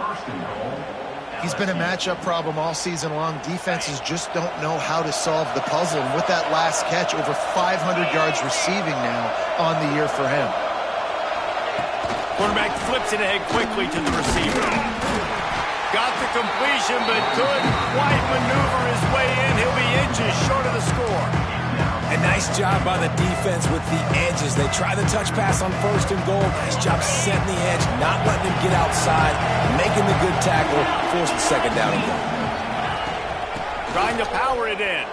He's been a matchup problem all season long. Defenses just don't know how to solve the puzzle. And with that last catch, over 500 yards receiving now on the year for him. Quarterback flips it ahead quickly to the receiver. Got the completion, but couldn't quite maneuver his way in. He'll be inches short of the score. And Nice job by the defense with the edges. They try the touch pass on 1st and goal. Nice job setting the edge, not letting him get outside, making the good tackle, force the 2nd down and goal. Trying to power it in.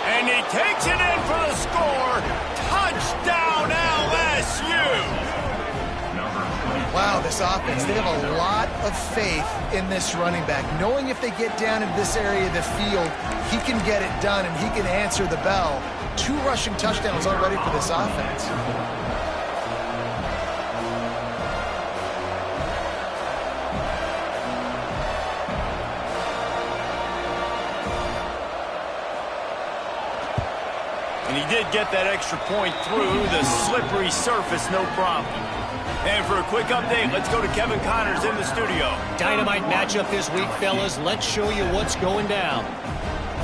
And he takes it in for the score. Touchdown, LSU! Wow, this offense, they have a lot of faith in this running back. Knowing if they get down into this area of the field, he can get it done and he can answer the bell. 2 rushing touchdowns already for this offense. And he did get that extra point through the slippery surface, no problem. And for a quick update, let's go to Kevin Connors in the studio. Dynamite matchup this week, fellas. Let's show you what's going down.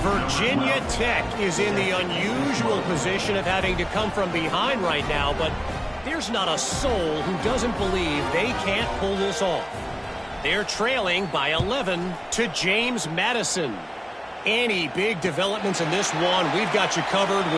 Virginia Tech is in the unusual position of having to come from behind right now, but there's not a soul who doesn't believe they can't pull this off. They're trailing by 11 to James Madison. Any big developments in this one, we've got you covered.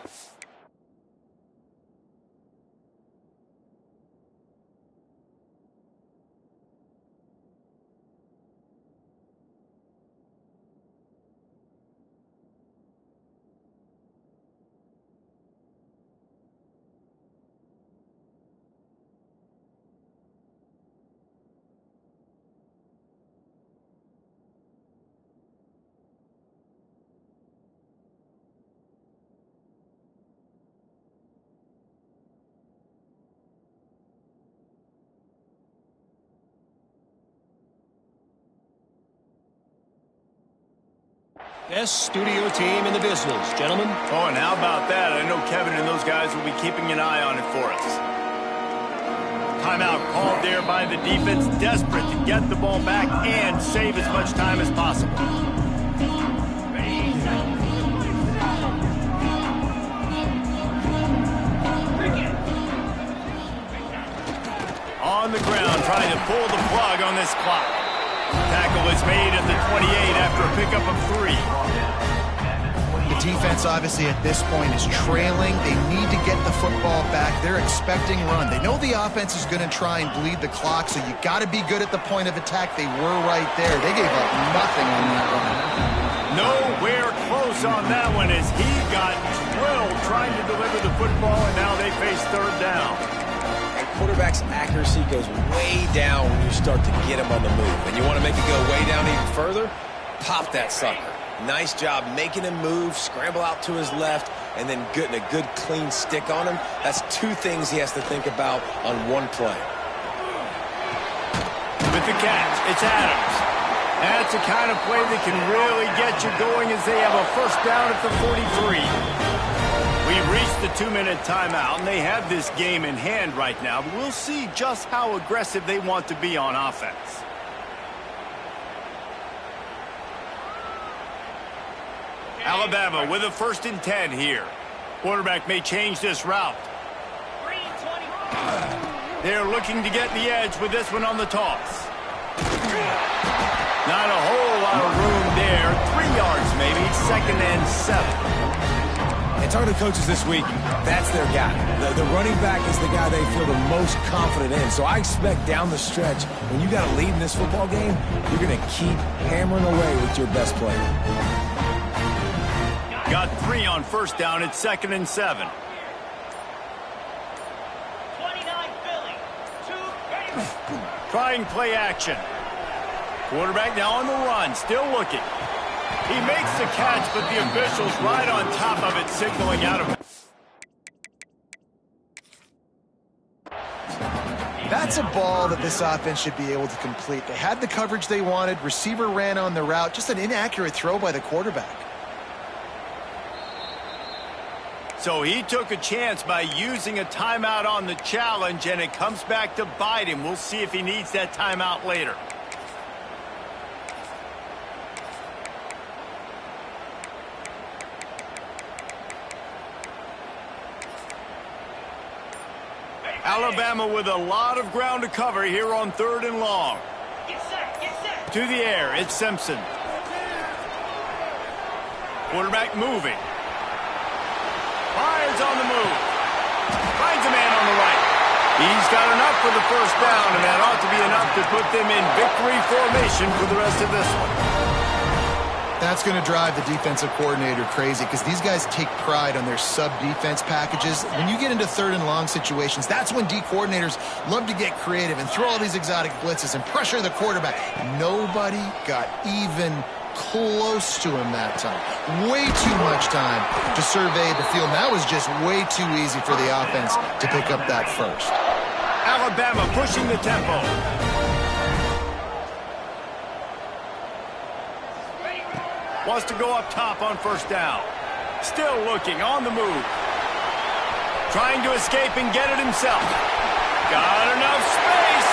Best studio team in the business, gentlemen. Oh, and how about that? I know Kevin and those guys will be keeping an eye on it for us. Timeout called there by the defense, desperate to get the ball back and save as much time as possible. On the ground, trying to pull the plug on this clock. Tackle is made at the 28 after a pickup of 3. The defense, obviously, at this point is trailing. They need to get the football back. They're expecting run. They know the offense is going to try and bleed the clock, so you got to be good at the point of attack. They were right there. They gave up nothing on that run. Nowhere close on that one as he got drilled trying to deliver the football, and now they face 3rd down. Quarterback's accuracy goes way down when you start to get him on the move. And you want to make it go way down even further? Pop that sucker. Nice job making him move, scramble out to his left, and then getting a good clean stick on him. That's 2 things he has to think about on one play. With the catch, it's Adams. That's the kind of play that can really get you going as they have a 1st down at the 43. We've reached the 2-minute timeout, and they have this game in hand right now. But we'll see just how aggressive they want to be on offense. Alabama with a 1st and 10 here. Quarterback may change this route. They're looking to get the edge with this one on the toss. Not a whole lot of room there. 3 yards maybe, 2nd and 7. And talking to coaches this week, that's their guy. The running back is the guy they feel the most confident in. So I expect down the stretch, when you got a lead in this football game, you're going to keep hammering away with your best player. Got 3 on 1st down. It's 2nd and 7. 29 Philly. 2 Trying play action. Quarterback now on the run, still looking. He makes the catch, but the official's right on top of it, signaling out of it. That's a ball that this offense should be able to complete. They had the coverage they wanted. Receiver ran on the route. Just an inaccurate throw by the quarterback. So he took a chance by using a timeout on the challenge, and it comes back to bite him. We'll see if he needs that timeout later. Alabama with a lot of ground to cover here on 3rd and long. Get set, get set. To the air, it's Simpson. Fires on the move. Finds a man on the right. He's got enough for the first down, and that ought to be enough to put them in victory formation for the rest of this one. That's going to drive the defensive coordinator crazy because these guys take pride on their sub-defense packages. When you get into third and long situations, that's when D coordinators love to get creative and throw all these exotic blitzes and pressure the quarterback. Nobody got even close to him that time. Way too much time to survey the field. And that was just way too easy for the offense to pick up that first. Alabama pushing the tempo. Wants to go up top on first down. Still looking on the move. Trying to escape and get it himself. Got enough space.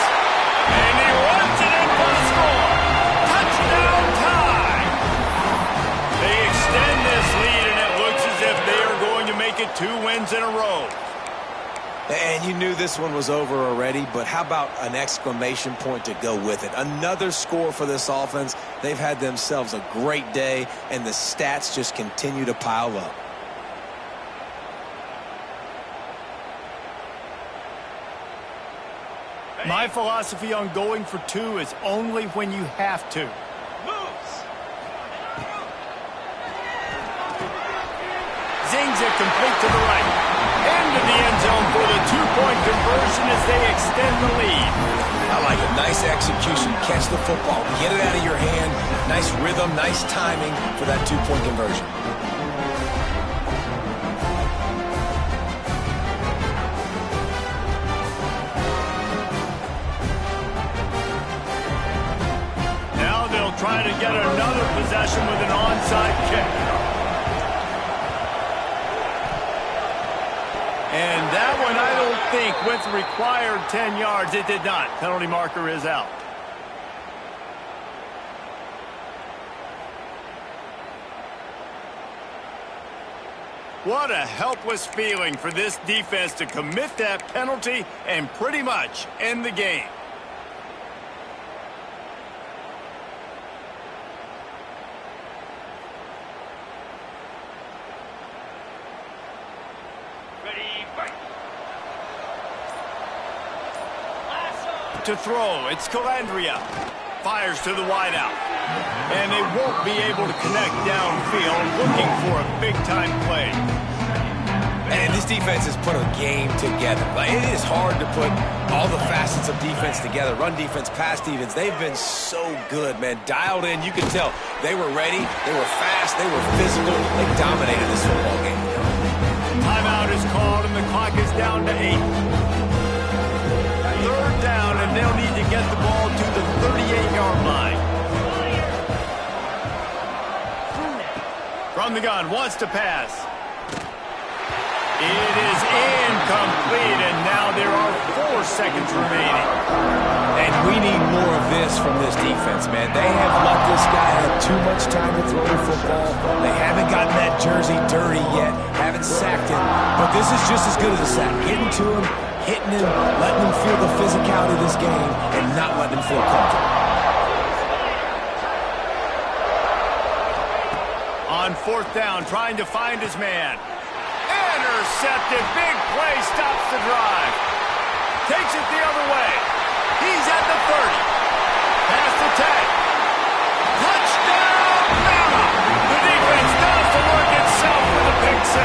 And he runs it in for the score. Touchdown time. They extend this lead, and it looks as if they are going to make it 2 wins in a row. And you knew this one was over already, but how about an exclamation point to go with it? Another score for this offense. They've had themselves a great day, and the stats just continue to pile up. My philosophy on going for 2 is only when you have to. Zings it complete to the right. Into the end zone for the 2-point conversion as they extend the lead. I like it. Nice execution. Catch the football. Get it out of your hand. Nice rhythm, nice timing for that 2-point conversion. Now they'll try to get another possession with an onside kick. And that one, I don't think, went the required 10 yards. It did not. Penalty marker is out. What a helpless feeling for this defense to commit that penalty and pretty much end the game. To throw, it's Calandria. Fires to the wideout. And they won't be able to connect downfield, looking for a big-time play. And this defense has put a game together. Like, it is hard to put all the facets of defense together. Run defense, pass defense. They've been so good, man. Dialed in. You can tell they were ready. They were fast. They were physical. They dominated this football game. Timeout is called, and the clock is down to 8. Third down, and they'll need to get the ball to the 38-yard line. From the gun, wants to pass. It is incomplete, and now there are 4 seconds remaining. And we need more of this from this defense, man. They have let this guy have too much time to throw the football. They haven't gotten that jersey dirty yet, haven't sacked him. But this is just as good as a sack. Getting to him, hitting him, letting him feel the physicality of this game, and not letting him feel comfortable. On fourth down, trying to find his man. Intercepted. Big play stops the drive. Takes it the other way. He's at the 30. Past the 10. Touchdown, Bama! The defense does the work itself with a pick 6.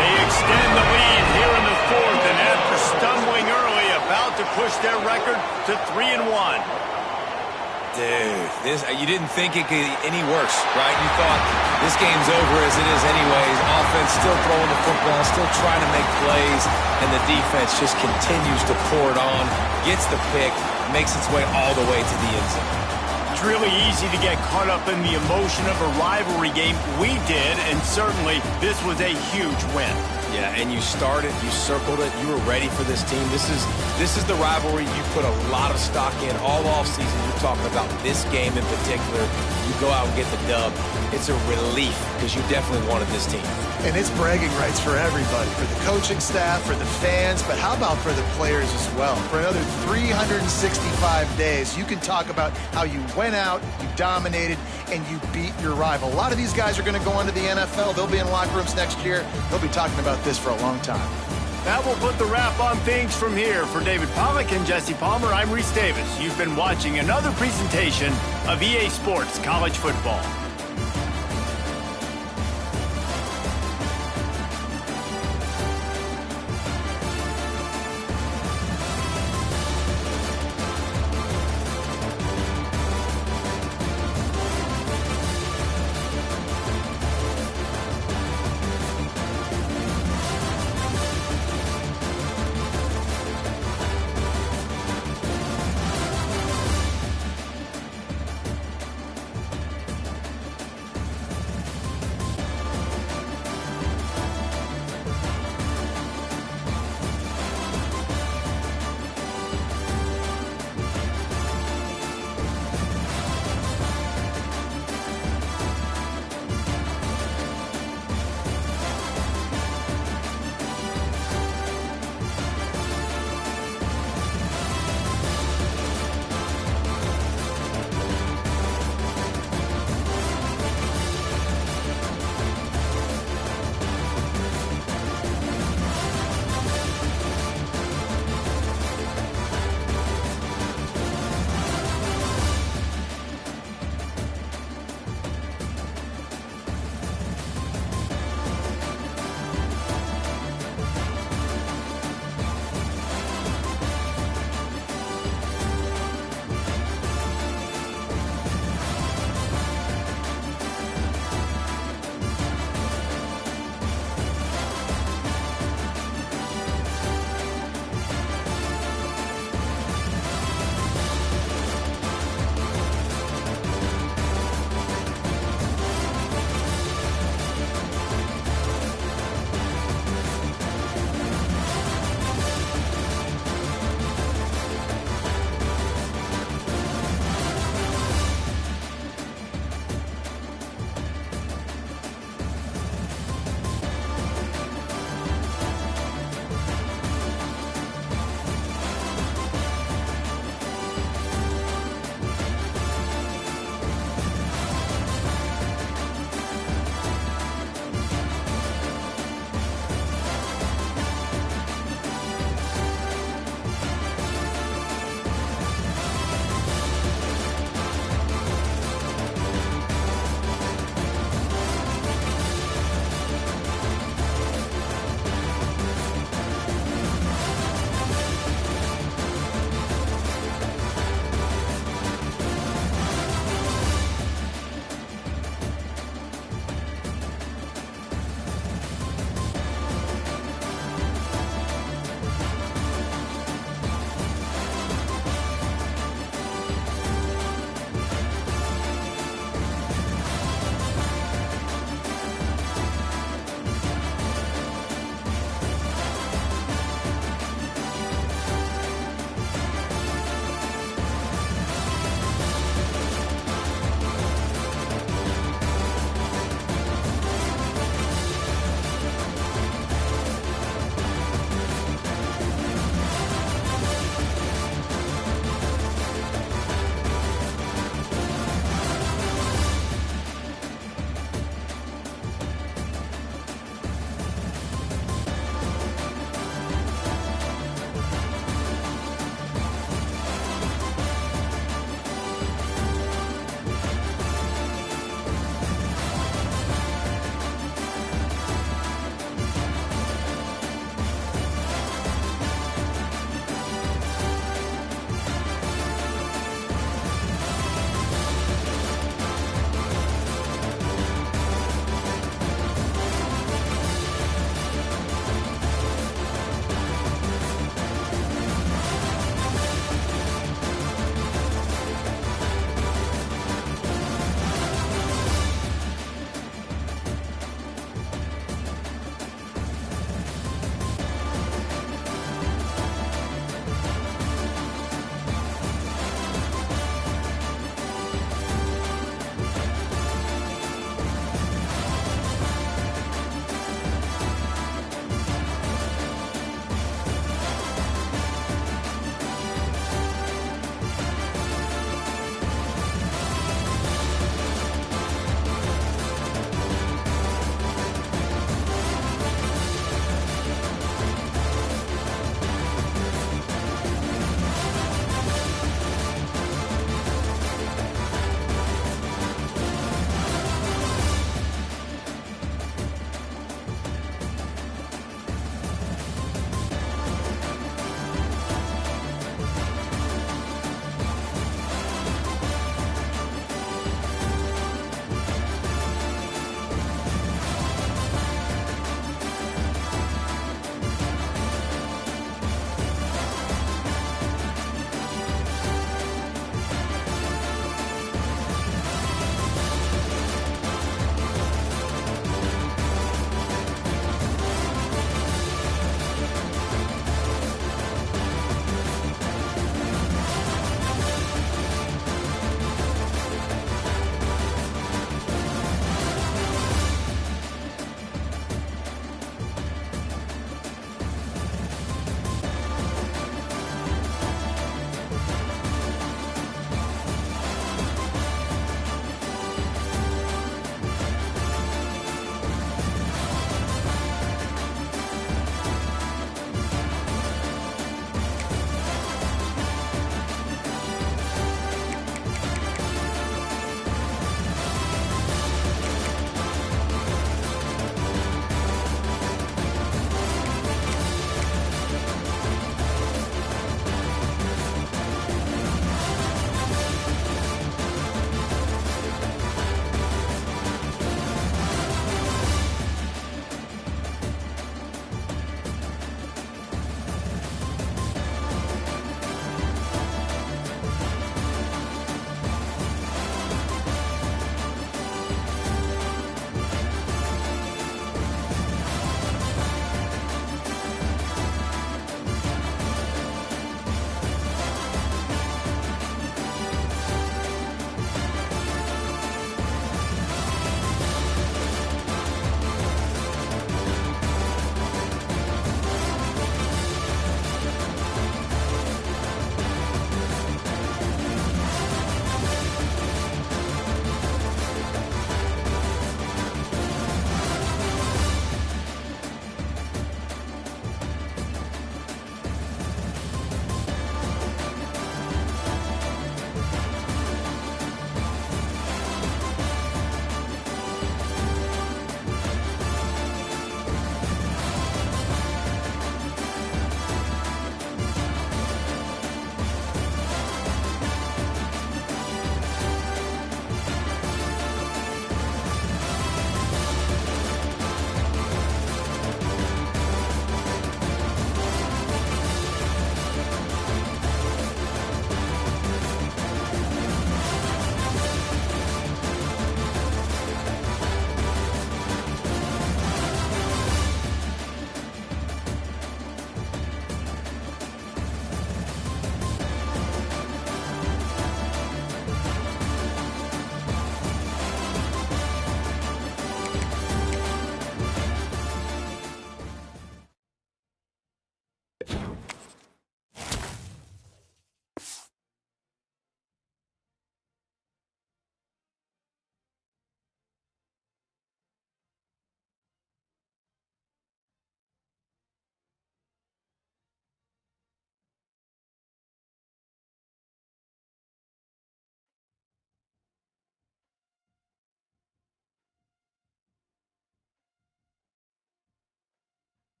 They extend the lead here in the 4th, and after stumbling early, about to push their record to 3-1. Dude, you didn't think it could get any worse, right? You thought this game's over as it is anyways. Offense still throwing the football, still trying to make plays, and the defense just continues to pour it on, gets the pick, makes its way all the way to the end zone. It's really easy to get caught up in the emotion of a rivalry game. We did, and certainly this was a huge win. Yeah, and you started, you circled it, you were ready for this team. This is the rivalry you put a lot of stock in all offseason. You're talking about this game in particular. You go out and get the dub, it's a relief because you definitely wanted this team. And it's bragging rights for everybody, for the coaching staff, for the fans, but how about for the players as well? For another 365 days, you can talk about how you went out, you dominated, and you beat your rival. A lot of these guys are going to go on to the NFL. They'll be in locker rooms next year. They'll be talking about this for a long time. That will put the wrap on things from here. For David Pollack and Jesse Palmer, I'm Reese Davis. You've been watching another presentation of EA Sports College Football.